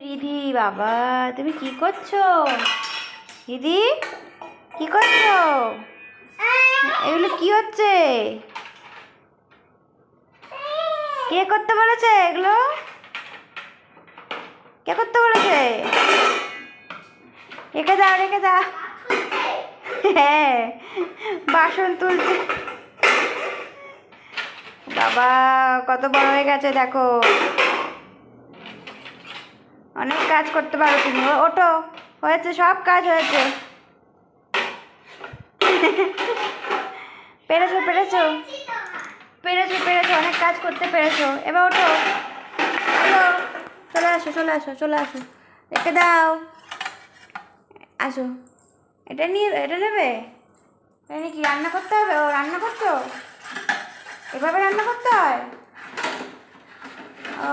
দিদি বাবা, তুমি কি করছো? দিদি কি করছো? এগুলো কি হচ্ছে? কে করতে বলেছে এগুলো? কে করতে বলেছে? রেখে দাও, রেখে দাও। হ্যাঁ, বাসন তুলছে। বাবা কত বড় হয়ে গেছে দেখো, অনেক কাজ করতে পারো তুমি। ওঠো, হয়েছে, সব কাজ হয়েছে। পেরেছো পেরেছো পেরেছো পেরেছো, অনেক কাজ করতে পেরেছো। এবার ওঠো, চলো, চলে আসো, চলে আসো, চলে আসো। রেখে দাও, আসো। এটা নিয়ে, এটা নেবে? এটা নিয়ে কি রান্না করতে হবে? ও রান্না করছো? এভাবে রান্না করতে হয়? ও